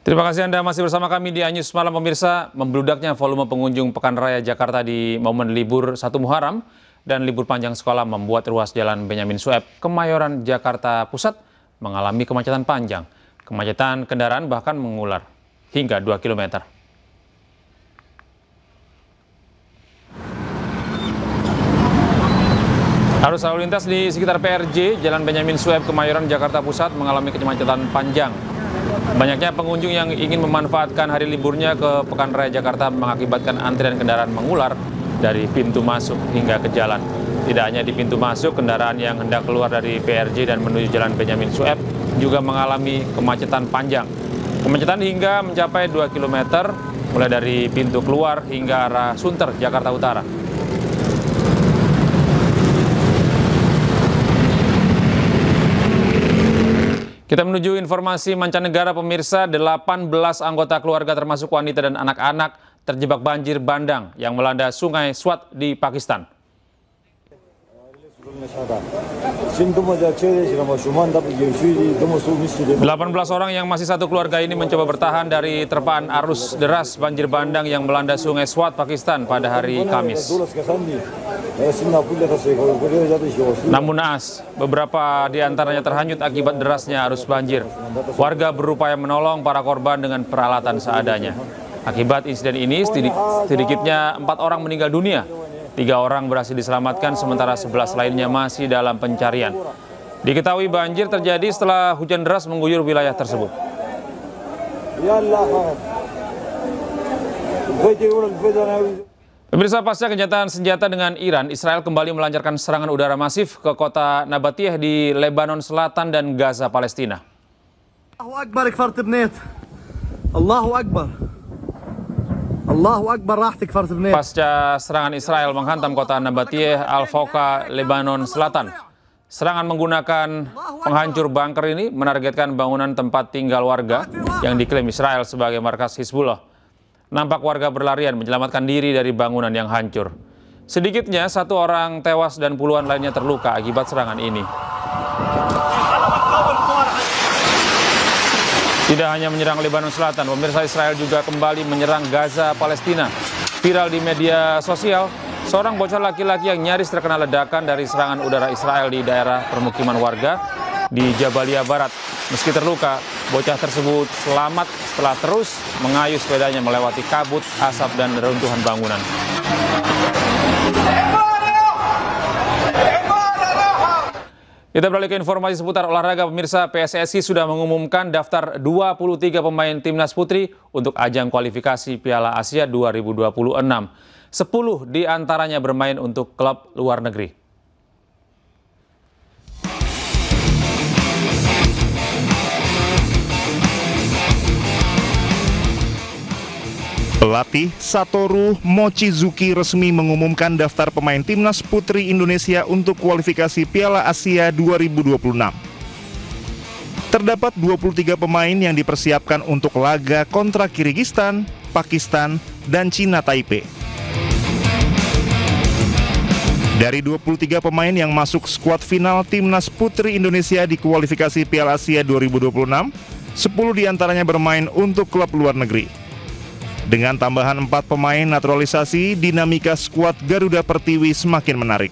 Terima kasih Anda masih bersama kami di Anyus Malam pemirsa. Membludaknya volume pengunjung Pekan Raya Jakarta di momen libur 1 Muharram dan libur panjang sekolah membuat ruas Jalan Benyamin Sueb, Kemayoran, Jakarta Pusat mengalami kemacetan panjang. Kemacetan kendaraan bahkan mengular hingga 2 km. Arus lalu lintas di sekitar PRJ, Jalan Benyamin Sueb, Kemayoran, Jakarta Pusat mengalami kemacetan panjang. Banyaknya pengunjung yang ingin memanfaatkan hari liburnya ke Pekan Raya Jakarta mengakibatkan antrian kendaraan mengular dari pintu masuk hingga ke jalan. Tidak hanya di pintu masuk, kendaraan yang hendak keluar dari PRJ dan menuju Jalan Benyamin Sueb juga mengalami kemacetan panjang. Kemacetan hingga mencapai 2 km, mulai dari pintu keluar hingga arah Sunter, Jakarta Utara. Kita menuju informasi mancanegara pemirsa, 18 anggota keluarga termasuk wanita dan anak-anak terjebak banjir bandang yang melanda Sungai Swat di Pakistan. 18 orang yang masih satu keluarga ini mencoba bertahan dari terpaan arus deras banjir bandang yang melanda Sungai Swat, Pakistan pada hari Kamis. Namun naas, beberapa di antaranya terhanyut akibat derasnya arus banjir. Warga berupaya menolong para korban dengan peralatan seadanya. Akibat insiden ini, sedikitnya 4 orang meninggal dunia. 3 orang berhasil diselamatkan, sementara 11 lainnya masih dalam pencarian. Diketahui banjir terjadi setelah hujan deras mengguyur wilayah tersebut. Pemirsa, pasca gencatan senjata dengan Iran, Israel kembali melancarkan serangan udara masif ke kota Nabatiyah di Lebanon Selatan dan Gaza, Palestina. Allahu Akbar, kfar tibnet. Allahu Akbar. Allahu Akbar, rahtik kfar tibnet. Pasca serangan Israel menghantam kota Nabatiyah, Al-Fawqa, Lebanon Selatan. Serangan menggunakan penghancur bunker ini menargetkan bangunan tempat tinggal warga yang diklaim Israel sebagai markas Hizbullah. Nampak warga berlarian menyelamatkan diri dari bangunan yang hancur. Sedikitnya 1 orang tewas dan puluhan lainnya terluka akibat serangan ini. Tidak hanya menyerang Lebanon Selatan, pemirsa, Israel juga kembali menyerang Gaza, Palestina. Viral di media sosial, seorang bocah laki-laki yang nyaris terkena ledakan dari serangan udara Israel di daerah permukiman warga di Jabalia Barat. Meski terluka, bocah tersebut selamat setelah terus mengayuh sepedanya melewati kabut, asap, dan reruntuhan bangunan. Kita beralih ke informasi seputar olahraga pemirsa. PSSI sudah mengumumkan daftar 23 pemain timnas putri untuk ajang kualifikasi Piala Asia 2026. 10 di antaranya bermain untuk klub luar negeri. Pelatih Satoru Mochizuki resmi mengumumkan daftar pemain timnas putri Indonesia untuk kualifikasi Piala Asia 2026. Terdapat 23 pemain yang dipersiapkan untuk laga kontra Kirgistan, Pakistan, dan Cina Taipei. Dari 23 pemain yang masuk skuad final timnas putri Indonesia di kualifikasi Piala Asia 2026, 10 diantaranya bermain untuk klub luar negeri. Dengan tambahan 4 pemain naturalisasi, dinamika skuad Garuda Pertiwi semakin menarik.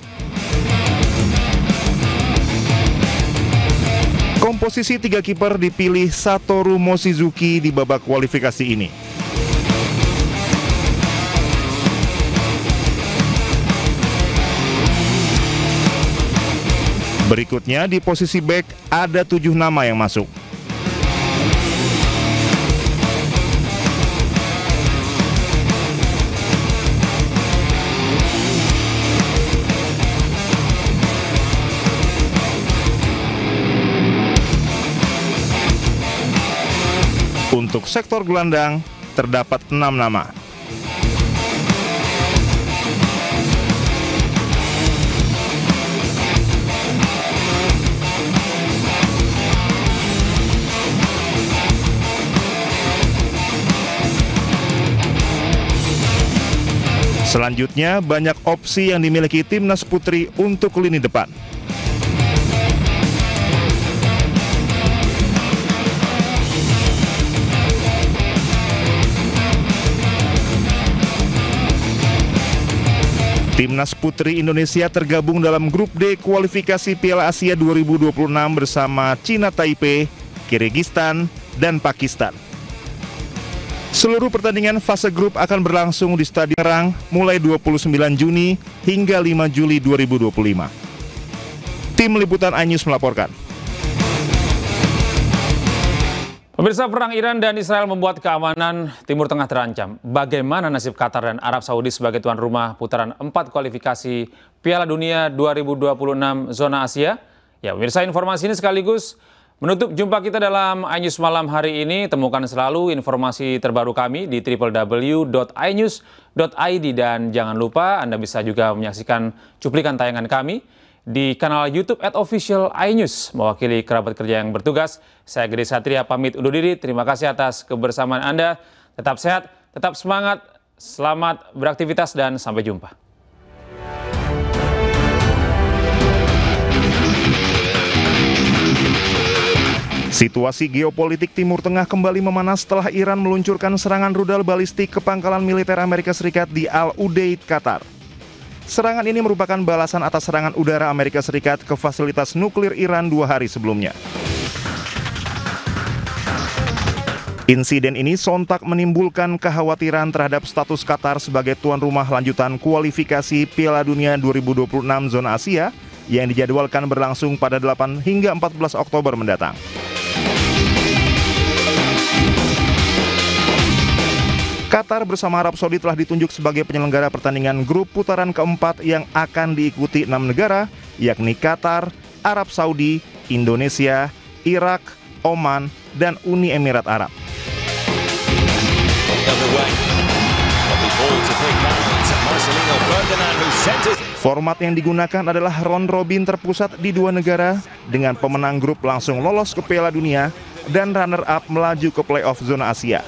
Komposisi 3 kiper dipilih Satoru Mochizuki di babak kualifikasi ini. Berikutnya di posisi bek ada 7 nama yang masuk. Untuk sektor gelandang, terdapat 6 nama. Selanjutnya, banyak opsi yang dimiliki timnas putri untuk lini depan. Timnas Putri Indonesia tergabung dalam grup D kualifikasi Piala Asia 2026 bersama Cina Taipei, Kirgistan, dan Pakistan. Seluruh pertandingan fase grup akan berlangsung di Stadion Serang mulai 29 Juni hingga 5 Juli 2025. Tim Liputan iNews melaporkan. Pemirsa, perang Iran dan Israel membuat keamanan Timur Tengah terancam. Bagaimana nasib Qatar dan Arab Saudi sebagai tuan rumah putaran 4 kualifikasi Piala Dunia 2026 zona Asia? Ya, pemirsa, informasi ini sekaligus menutup jumpa kita dalam iNews malam hari ini. Temukan selalu informasi terbaru kami di www.inews.id dan jangan lupa Anda bisa juga menyaksikan cuplikan tayangan kami di kanal YouTube @official iNews. Mewakili kerabat kerja yang bertugas, saya Gede Satria pamit undur diri. Terima kasih atas kebersamaan Anda. Tetap sehat, tetap semangat, selamat beraktivitas dan sampai jumpa. Situasi geopolitik Timur Tengah kembali memanas setelah Iran meluncurkan serangan rudal balistik ke pangkalan militer Amerika Serikat di Al Udeid, Qatar. Serangan ini merupakan balasan atas serangan udara Amerika Serikat ke fasilitas nuklir Iran 2 hari sebelumnya. Insiden ini sontak menimbulkan kekhawatiran terhadap status Qatar sebagai tuan rumah lanjutan kualifikasi Piala Dunia 2026 zona Asia yang dijadwalkan berlangsung pada 8 hingga 14 Oktober mendatang. Qatar bersama Arab Saudi telah ditunjuk sebagai penyelenggara pertandingan grup putaran keempat yang akan diikuti 6 negara, yakni Qatar, Arab Saudi, Indonesia, Irak, Oman, dan Uni Emirat Arab. Format yang digunakan adalah round robin terpusat di 2 negara, dengan pemenang grup langsung lolos ke Piala Dunia dan runner-up melaju ke playoff zona Asia.